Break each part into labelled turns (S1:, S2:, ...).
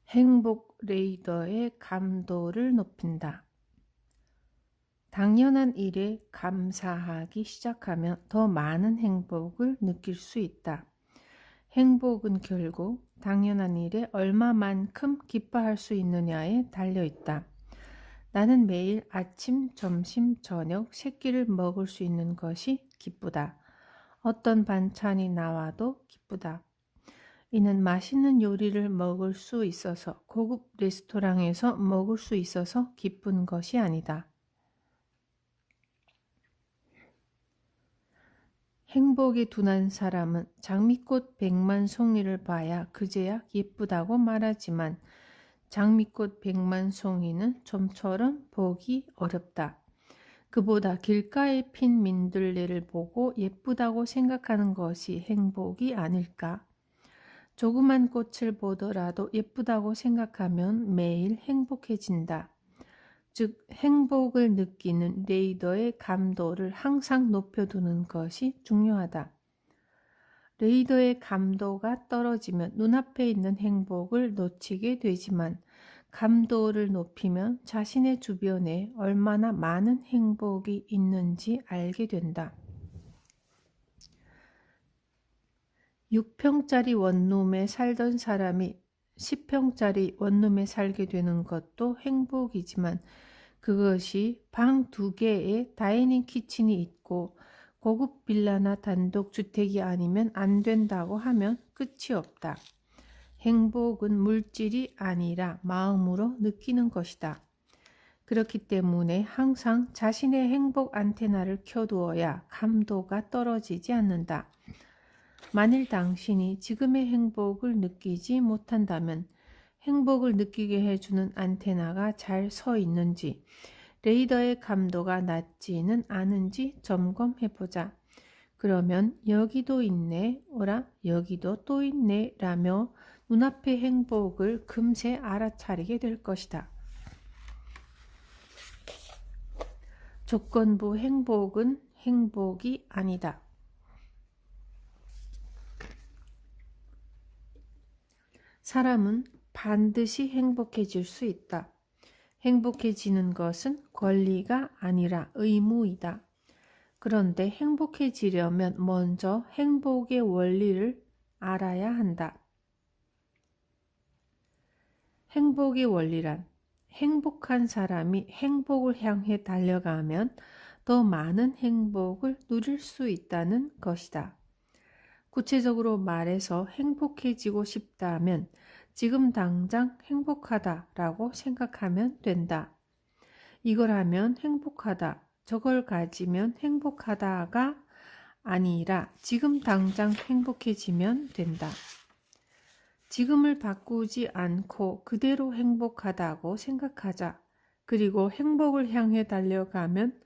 S1: 행복 레이더의 감도를 높인다. 당연한 일에 감사하기 시작하면 더 많은 행복을 느낄 수 있다. 행복은 결국 당연한 일에 얼마만큼 기뻐할 수 있느냐에 달려 있다. 나는 매일 아침, 점심, 저녁 세 끼를 먹을 수 있는 것이 기쁘다. 어떤 반찬이 나와도 기쁘다. 이는 맛있는 요리를 먹을 수 있어서, 고급 레스토랑에서 먹을 수 있어서 기쁜 것이 아니다. 행복에 둔한 사람은 장미꽃 100만 송이를 봐야 그제야 예쁘다고 말하지만 장미꽃 100만 송이는 좀처럼 보기 어렵다. 그보다 길가에 핀 민들레를 보고 예쁘다고 생각하는 것이 행복이 아닐까? 조그만 꽃을 보더라도 예쁘다고 생각하면 매일 행복해진다. 즉, 행복을 느끼는 레이더의 감도를 항상 높여두는 것이 중요하다. 레이더의 감도가 떨어지면 눈앞에 있는 행복을 놓치게 되지만 감도를 높이면 자신의 주변에 얼마나 많은 행복이 있는지 알게 된다. 6평짜리 원룸에 살던 사람이 10평짜리 원룸에 살게 되는 것도 행복이지만 그것이 방 2개에 다이닝 키친이 있고 고급 빌라나 단독 주택이 아니면 안 된다고 하면 끝이 없다. 행복은 물질이 아니라 마음으로 느끼는 것이다. 그렇기 때문에 항상 자신의 행복 안테나를 켜두어야 감도가 떨어지지 않는다. 만일 당신이 지금의 행복을 느끼지 못한다면 행복을 느끼게 해주는 안테나가 잘 서 있는지, 레이더의 감도가 낮지는 않은지 점검해보자. 그러면 여기도 있네, 오라 여기도 또 있네 라며 눈앞의 행복을 금세 알아차리게 될 것이다. 조건부 행복은 행복이 아니다. 사람은 반드시 행복해질 수 있다. 행복해지는 것은 권리가 아니라 의무이다. 그런데 행복해지려면 먼저 행복의 원리를 알아야 한다. 행복의 원리란 행복한 사람이 행복을 향해 달려가면 더 많은 행복을 누릴 수 있다는 것이다. 구체적으로 말해서 행복해지고 싶다면 지금 당장 행복하다라고 생각하면 된다. 이걸 하면 행복하다, 저걸 가지면 행복하다가 아니라 지금 당장 행복해지면 된다. 지금을 바꾸지 않고 그대로 행복하다고 생각하자. 그리고 행복을 향해 달려가면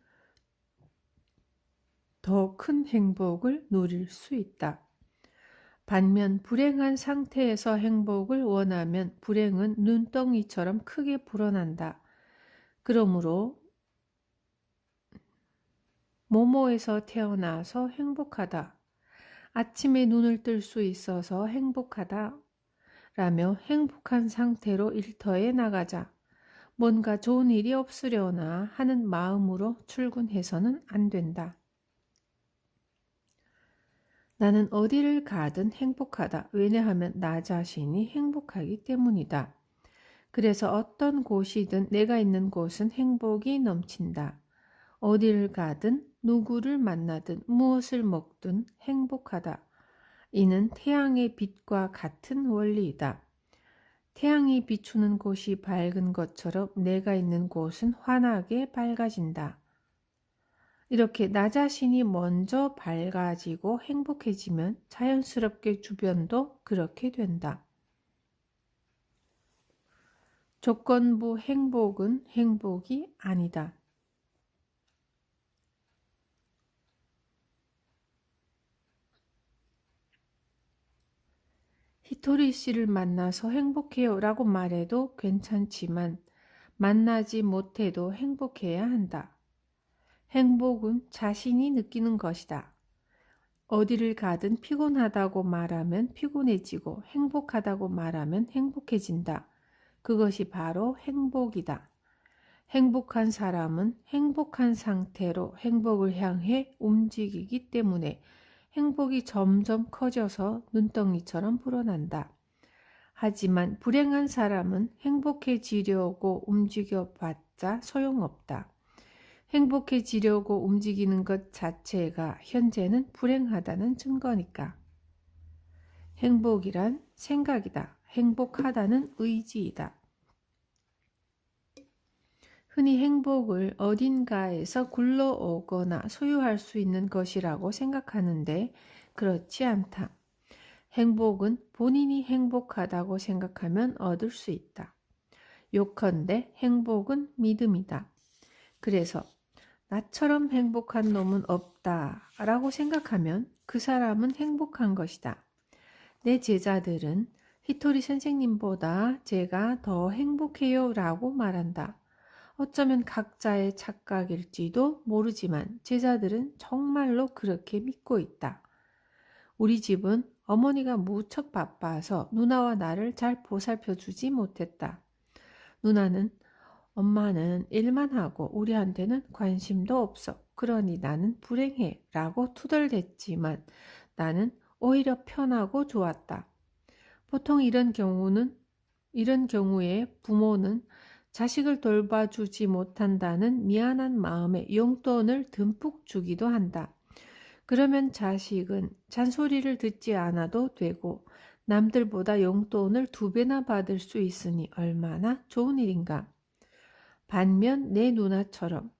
S1: 더 큰 행복을 누릴 수 있다. 반면 불행한 상태에서 행복을 원하면 불행은 눈덩이처럼 크게 불어난다. 그러므로 모모에서 태어나서 행복하다. 아침에 눈을 뜰 수 있어서 행복하다. 라며 행복한 상태로 일터에 나가자. 뭔가 좋은 일이 없으려나 하는 마음으로 출근해서는 안 된다. 나는 어디를 가든 행복하다. 왜냐하면 나 자신이 행복하기 때문이다. 그래서 어떤 곳이든 내가 있는 곳은 행복이 넘친다. 어디를 가든 누구를 만나든 무엇을 먹든 행복하다. 이는 태양의 빛과 같은 원리이다. 태양이 비추는 곳이 밝은 것처럼 내가 있는 곳은 환하게 밝아진다. 이렇게 나 자신이 먼저 밝아지고 행복해지면 자연스럽게 주변도 그렇게 된다. 조건부 행복은 행복이 아니다. 히토리 씨를 만나서 행복해요 라고 말해도 괜찮지만 만나지 못해도 행복해야 한다. 행복은 자신이 느끼는 것이다. 어디를 가든 피곤하다고 말하면 피곤해지고 행복하다고 말하면 행복해진다. 그것이 바로 행복이다. 행복한 사람은 행복한 상태로 행복을 향해 움직이기 때문에 행복이 점점 커져서 눈덩이처럼 불어난다. 하지만 불행한 사람은 행복해지려고 움직여봤자 소용없다. 행복해지려고 움직이는 것 자체가 현재는 불행하다는 증거니까. 행복이란 생각이다. 행복하다는 의지이다. 흔히 행복을 어딘가에서 굴러오거나 소유할 수 있는 것이라고 생각하는데 그렇지 않다. 행복은 본인이 행복하다고 생각하면 얻을 수 있다. 요컨대 행복은 믿음이다. 그래서 나처럼 행복한 놈은 없다 라고 생각하면 그 사람은 행복한 것이다. 내 제자들은 히토리 선생님보다 제가 더 행복해요 라고 말한다. 어쩌면 각자의 착각일지도 모르지만 제자들은 정말로 그렇게 믿고 있다. 우리 집은 어머니가 무척 바빠서 누나와 나를 잘 보살펴주지 못했다. 누나는 엄마는 일만 하고 우리한테는 관심도 없어. 그러니 나는 불행해 라고 투덜댔지만 나는 오히려 편하고 좋았다. 보통 이런 경우에 부모는 자식을 돌봐주지 못한다는 미안한 마음에 용돈을 듬뿍 주기도 한다. 그러면 자식은 잔소리를 듣지 않아도 되고 남들보다 용돈을 2배나 받을 수 있으니 얼마나 좋은 일인가. 반면 내 누나처럼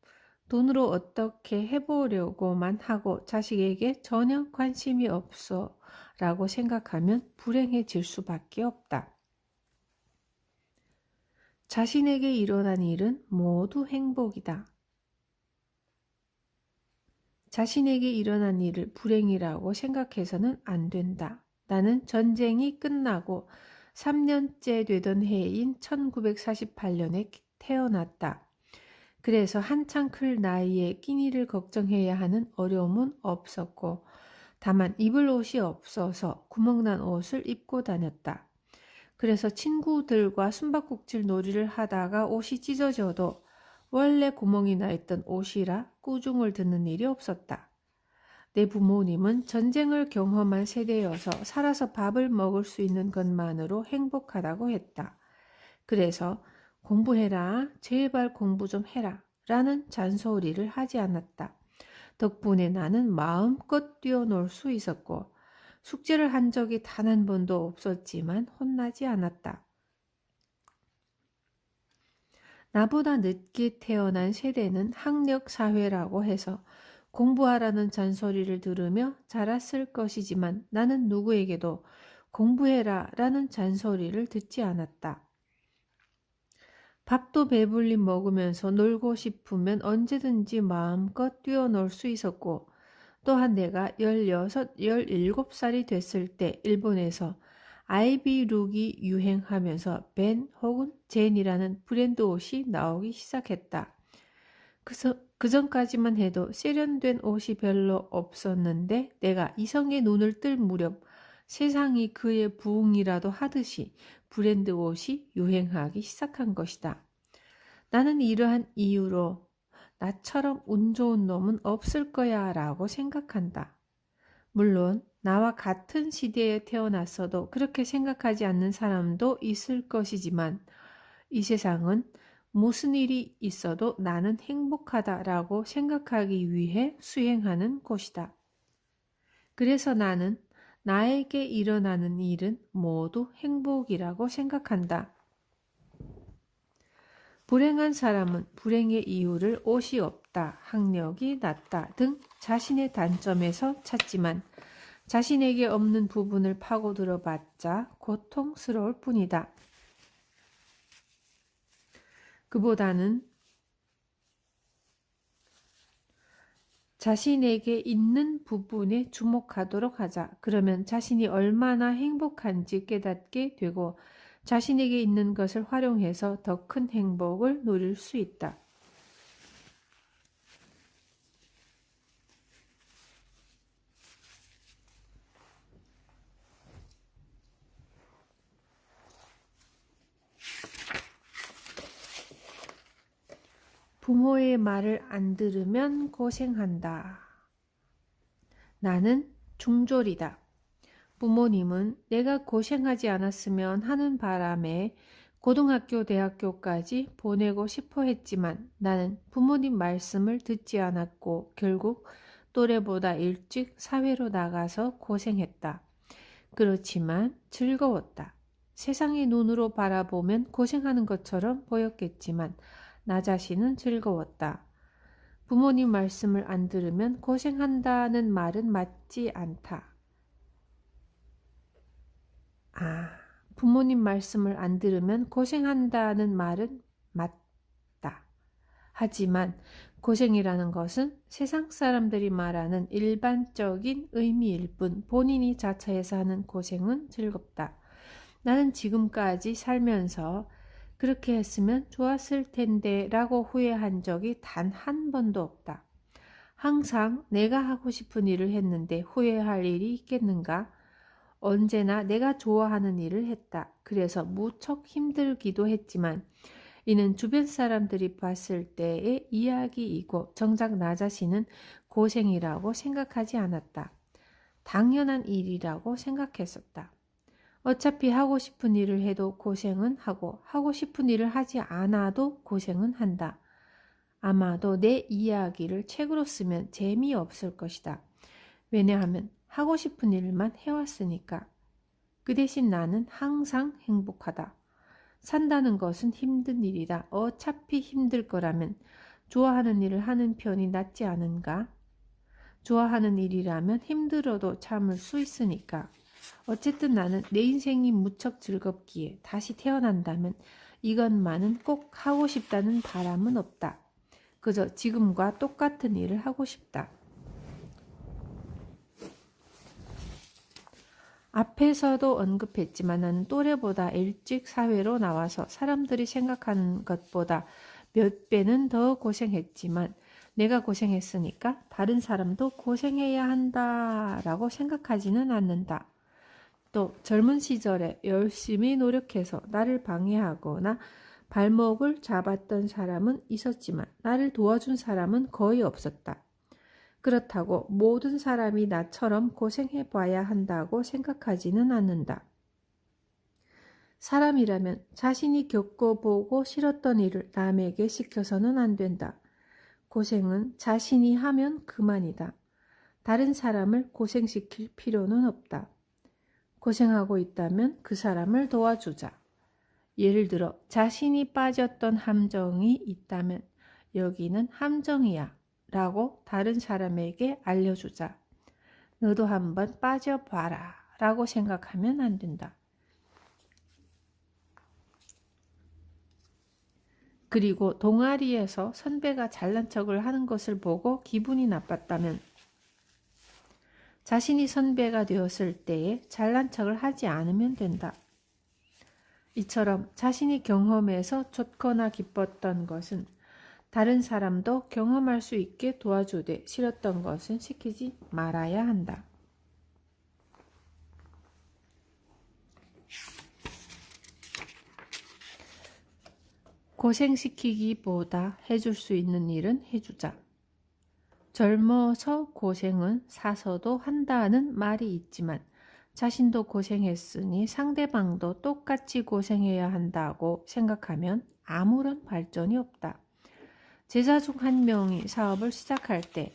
S1: 돈으로 어떻게 해보려고만 하고 자식에게 전혀 관심이 없어 라고 생각하면 불행해질 수밖에 없다. 자신에게 일어난 일은 모두 행복이다. 자신에게 일어난 일을 불행이라고 생각해서는 안 된다. 나는 전쟁이 끝나고 3년째 되던 해인 1948년에 태어났다. 그래서 한창 클 나이에 끼니를 걱정해야 하는 어려움은 없었고 다만 입을 옷이 없어서 구멍난 옷을 입고 다녔다. 그래서 친구들과 숨바꼭질 놀이를 하다가 옷이 찢어져도 원래 구멍이 나 있던 옷이라 꾸중을 듣는 일이 없었다. 내 부모님은 전쟁을 경험한 세대여서 살아서 밥을 먹을 수 있는 것만으로 행복하다고 했다. 그래서 공부해라, 제발 공부 좀 해라 라는 잔소리를 하지 않았다. 덕분에 나는 마음껏 뛰어놀 수 있었고 숙제를 한 적이 단 한 번도 없었지만 혼나지 않았다. 나보다 늦게 태어난 세대는 학력사회라고 해서 공부하라는 잔소리를 들으며 자랐을 것이지만 나는 누구에게도 공부해라 라는 잔소리를 듣지 않았다. 밥도 배불리 먹으면서 놀고 싶으면 언제든지 마음껏 뛰어놀 수 있었고 또한 내가 16, 17살이 됐을 때 일본에서 아이비룩이 유행하면서 벤 혹은 젠이라는 브랜드 옷이 나오기 시작했다. 그 전까지만 해도 세련된 옷이 별로 없었는데 내가 이성의 눈을 뜰 무렵 세상이 그의 부흥이라도 하듯이 브랜드 옷이 유행하기 시작한 것이다. 나는 이러한 이유로 나처럼 운 좋은 놈은 없을 거야 라고 생각한다. 물론 나와 같은 시대에 태어났어도 그렇게 생각하지 않는 사람도 있을 것이지만 이 세상은 무슨 일이 있어도 나는 행복하다라고 생각하기 위해 수행하는 곳이다. 그래서 나는 나에게 일어나는 일은 모두 행복이라고 생각한다. 불행한 사람은 불행의 이유를 옷이 없다, 학력이 낮다 등 자신의 단점에서 찾지만 자신에게 없는 부분을 파고들어봤자 고통스러울 뿐이다. 그보다는 자신에게 있는 부분에 주목하도록 하자. 그러면 자신이 얼마나 행복한지 깨닫게 되고 자신에게 있는 것을 활용해서 더 큰 행복을 누릴 수 있다. 부모의 말을 안 들으면 고생한다. 나는 중졸이다. 부모님은 내가 고생하지 않았으면 하는 바람에 고등학교, 대학교까지 보내고 싶어 했지만 나는 부모님 말씀을 듣지 않았고 결국 또래보다 일찍 사회로 나가서 고생했다. 그렇지만 즐거웠다. 세상의 눈으로 바라보면 고생하는 것처럼 보였겠지만 나 자신은 즐거웠다. 부모님 말씀을 안 들으면 고생한다는 말은 맞지 않다. 부모님 말씀을 안 들으면 고생한다는 말은 맞다. 하지만 고생이라는 것은 세상 사람들이 말하는 일반적인 의미일 뿐 본인이 자처해서 하는 고생은 즐겁다. 나는 지금까지 살면서 그렇게 했으면 좋았을 텐데 라고 후회한 적이 단 한 번도 없다. 항상 내가 하고 싶은 일을 했는데 후회할 일이 있겠는가? 언제나 내가 좋아하는 일을 했다. 그래서 무척 힘들기도 했지만 이는 주변 사람들이 봤을 때의 이야기이고 정작 나 자신은 고생이라고 생각하지 않았다. 당연한 일이라고 생각했었다. 어차피 하고 싶은 일을 해도 고생은 하고 하고 싶은 일을 하지 않아도 고생은 한다. 아마도 내 이야기를 책으로 쓰면 재미없을 것이다. 왜냐하면 하고 싶은 일만 해왔으니까. 그 대신 나는 항상 행복하다. 산다는 것은 힘든 일이다. 어차피 힘들 거라면 좋아하는 일을 하는 편이 낫지 않은가? 좋아하는 일이라면 힘들어도 참을 수 있으니까. 어쨌든 나는 내 인생이 무척 즐겁기에 다시 태어난다면 이것만은 꼭 하고 싶다는 바람은 없다. 그저 지금과 똑같은 일을 하고 싶다. 앞에서도 언급했지만 나는 또래보다 일찍 사회로 나와서 사람들이 생각하는 것보다 몇 배는 더 고생했지만 내가 고생했으니까 다른 사람도 고생해야 한다라고 생각하지는 않는다. 또 젊은 시절에 열심히 노력해서 나를 방해하거나 발목을 잡았던 사람은 있었지만 나를 도와준 사람은 거의 없었다. 그렇다고 모든 사람이 나처럼 고생해봐야 한다고 생각하지는 않는다. 사람이라면 자신이 겪어보고 싫었던 일을 남에게 시켜서는 안 된다. 고생은 자신이 하면 그만이다. 다른 사람을 고생시킬 필요는 없다. 고생하고 있다면 그 사람을 도와주자. 예를 들어 자신이 빠졌던 함정이 있다면 여기는 함정이야 라고 다른 사람에게 알려주자. 너도 한번 빠져봐라 라고 생각하면 안 된다. 그리고 동아리에서 선배가 잘난 척을 하는 것을 보고 기분이 나빴다면 자신이 선배가 되었을 때에 잘난 척을 하지 않으면 된다. 이처럼 자신이 경험해서 좋거나 기뻤던 것은 다른 사람도 경험할 수 있게 도와주되 싫었던 것은 시키지 말아야 한다. 고생시키기보다 해줄 수 있는 일은 해주자. 젊어서 고생은 사서도 한다는 말이 있지만 자신도 고생했으니 상대방도 똑같이 고생해야 한다고 생각하면 아무런 발전이 없다. 제자 중 한 명이 사업을 시작할 때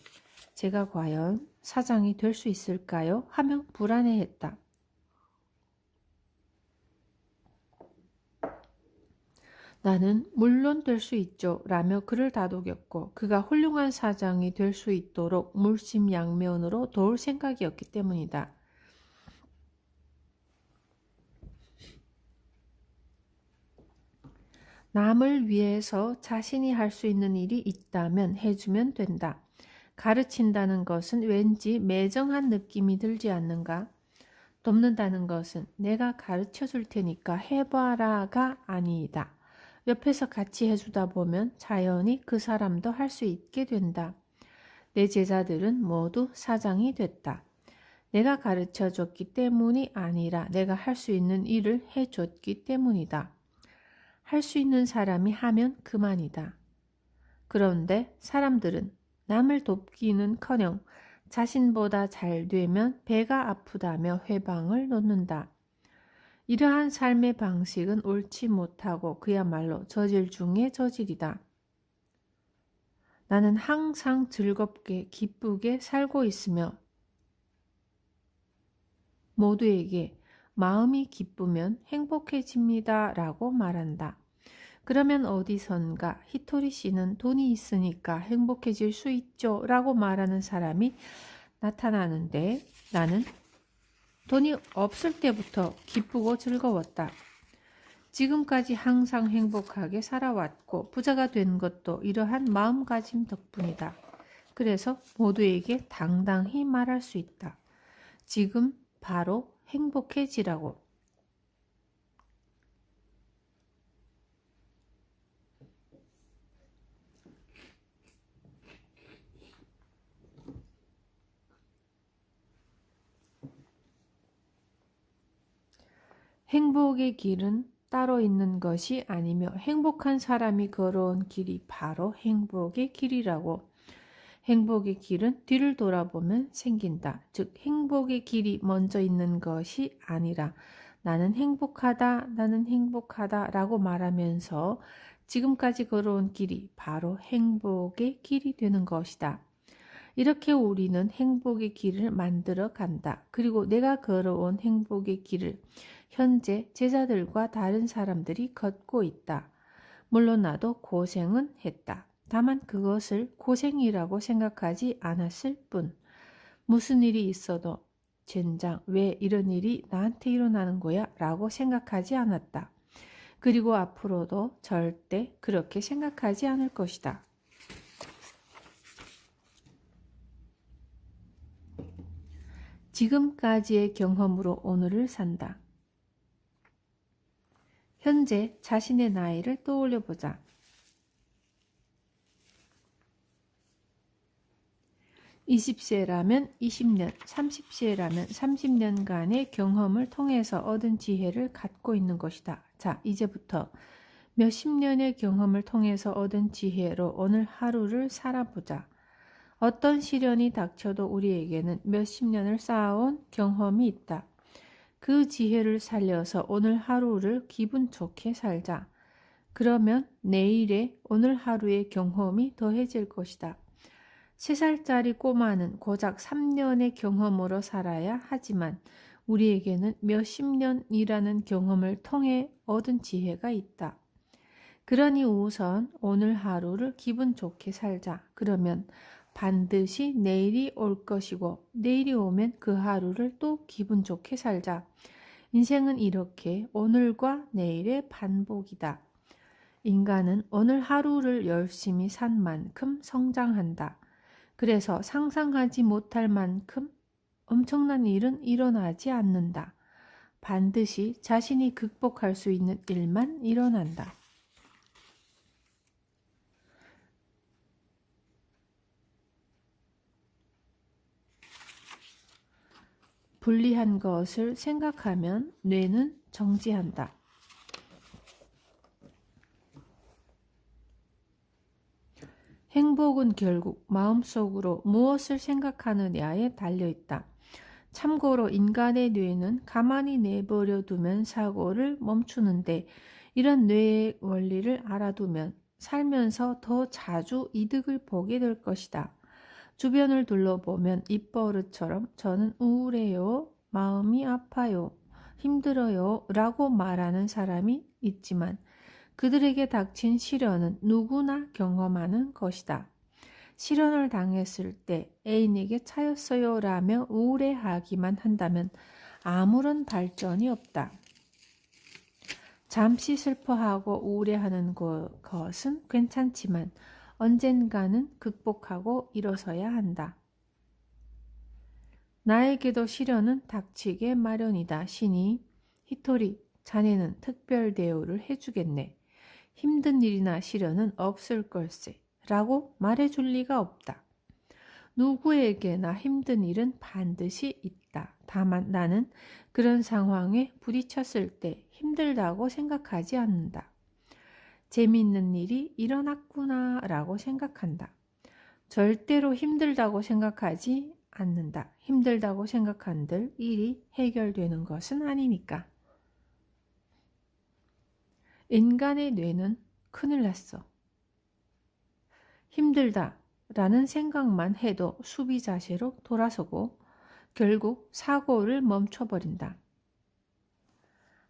S1: 제가 과연 사장이 될 수 있을까요? 하며 불안해했다. 나는 물론 될 수 있죠 라며 그를 다독였고 그가 훌륭한 사장이 될 수 있도록 물심양면으로 도울 생각이었기 때문이다. 남을 위해서 자신이 할 수 있는 일이 있다면 해주면 된다. 가르친다는 것은 왠지 매정한 느낌이 들지 않는가? 돕는다는 것은 내가 가르쳐 줄 테니까 해봐라가 아니다. 옆에서 같이 해주다 보면 자연히 그 사람도 할 수 있게 된다. 내 제자들은 모두 사장이 됐다. 내가 가르쳐 줬기 때문이 아니라 내가 할 수 있는 일을 해줬기 때문이다. 할 수 있는 사람이 하면 그만이다. 그런데 사람들은 남을 돕기는커녕 자신보다 잘 되면 배가 아프다며 회방을 놓는다. 이러한 삶의 방식은 옳지 못하고 그야말로 저질 중의 저질이다. 나는 항상 즐겁게 기쁘게 살고 있으며 모두에게 마음이 기쁘면 행복해집니다 라고 말한다. 그러면 어디선가 히토리 씨는 돈이 있으니까 행복해질 수 있죠 라고 말하는 사람이 나타나는데 나는 돈이 없을 때부터 기쁘고 즐거웠다. 지금까지 항상 행복하게 살아왔고 부자가 된 것도 이러한 마음가짐 덕분이다. 그래서 모두에게 당당히 말할 수 있다. 지금 바로 행복해지라고. 행복의 길은 따로 있는 것이 아니며 행복한 사람이 걸어온 길이 바로 행복의 길이라고. 행복의 길은 뒤를 돌아보면 생긴다. 즉 행복의 길이 먼저 있는 것이 아니라 나는 행복하다 라고 말하면서 지금까지 걸어온 길이 바로 행복의 길이 되는 것이다. 이렇게 우리는 행복의 길을 만들어 간다. 그리고 내가 걸어온 행복의 길을 현재 제자들과 다른 사람들이 걷고 있다. 물론 나도 고생은 했다. 다만 그것을 고생이라고 생각하지 않았을 뿐. 무슨 일이 있어도 젠장 왜 이런 일이 나한테 일어나는 거야? 라고 생각하지 않았다. 그리고 앞으로도 절대 그렇게 생각하지 않을 것이다. 지금까지의 경험으로 오늘을 산다. 현재 자신의 나이를 떠올려 보자. 20세라면 20년, 30세라면 30년간의 경험을 통해서 얻은 지혜를 갖고 있는 것이다. 자, 이제부터 몇십 년의 경험을 통해서 얻은 지혜로 오늘 하루를 살아보자. 어떤 시련이 닥쳐도 우리에게는 몇십 년을 쌓아온 경험이 있다. 그 지혜를 살려서 오늘 하루를 기분 좋게 살자. 그러면 내일의 오늘 하루의 경험이 더해질 것이다. 3살짜리 꼬마는 고작 3년의 경험으로 살아야 하지만 우리에게는 몇십 년이라는 경험을 통해 얻은 지혜가 있다. 그러니 우선 오늘 하루를 기분 좋게 살자. 그러면 반드시 내일이 올 것이고 내일이 오면 그 하루를 또 기분 좋게 살자. 인생은 이렇게 오늘과 내일의 반복이다. 인간은 오늘 하루를 열심히 산 만큼 성장한다. 그래서 상상하지 못할 만큼 엄청난 일은 일어나지 않는다. 반드시 자신이 극복할 수 있는 일만 일어난다. 불리한 것을 생각하면 뇌는 정지한다. 행복은 결국 마음속으로 무엇을 생각하느냐에 달려있다. 참고로 인간의 뇌는 가만히 내버려 두면 사고를 멈추는데 이런 뇌의 원리를 알아두면 살면서 더 자주 이득을 보게 될 것이다. 주변을 둘러보면 입버릇처럼 저는 우울해요, 마음이 아파요, 힘들어요 라고 말하는 사람이 있지만 그들에게 닥친 시련은 누구나 경험하는 것이다. 시련을 당했을 때 애인에게 차였어요 라며 우울해하기만 한다면 아무런 발전이 없다. 잠시 슬퍼하고 우울해하는 것은 괜찮지만 언젠가는 극복하고 일어서야 한다. 나에게도 시련은 닥치게 마련이다. 신이 히토리, 자네는 특별 대우를 해주겠네. 힘든 일이나 시련은 없을 걸세 라고 말해줄 리가 없다. 누구에게나 힘든 일은 반드시 있다. 다만 나는 그런 상황에 부딪혔을 때 힘들다고 생각하지 않는다. 재미있는 일이 일어났구나 라고 생각한다. 절대로 힘들다고 생각하지 않는다. 힘들다고 생각한들 일이 해결되는 것은 아니니까. 인간의 뇌는 큰일 났어. 힘들다 라는 생각만 해도 수비 자세로 돌아서고 결국 사고를 멈춰버린다.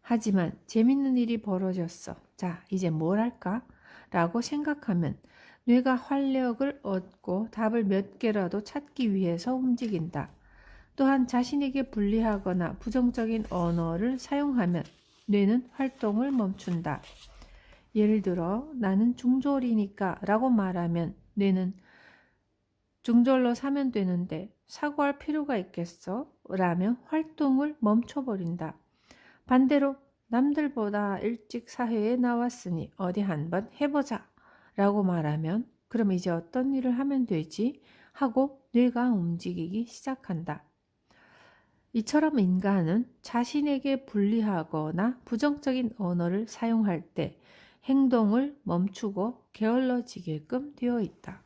S1: 하지만 재밌는 일이 벌어졌어. 자, 이제 뭘 할까? 라고 생각하면 뇌가 활력을 얻고 답을 몇 개라도 찾기 위해서 움직인다. 또한 자신에게 불리하거나 부정적인 언어를 사용하면 뇌는 활동을 멈춘다. 예를 들어 나는 중졸이니까 라고 말하면 뇌는 중졸로 사면 되는데 사고할 필요가 있겠어? 라며 활동을 멈춰버린다. 반대로 남들보다 일찍 사회에 나왔으니 어디 한번 해보자 라고 말하면 그럼 이제 어떤 일을 하면 되지? 하고 뇌가 움직이기 시작한다. 이처럼 인간은 자신에게 불리하거나 부정적인 언어를 사용할 때 행동을 멈추고 게을러지게끔 되어 있다.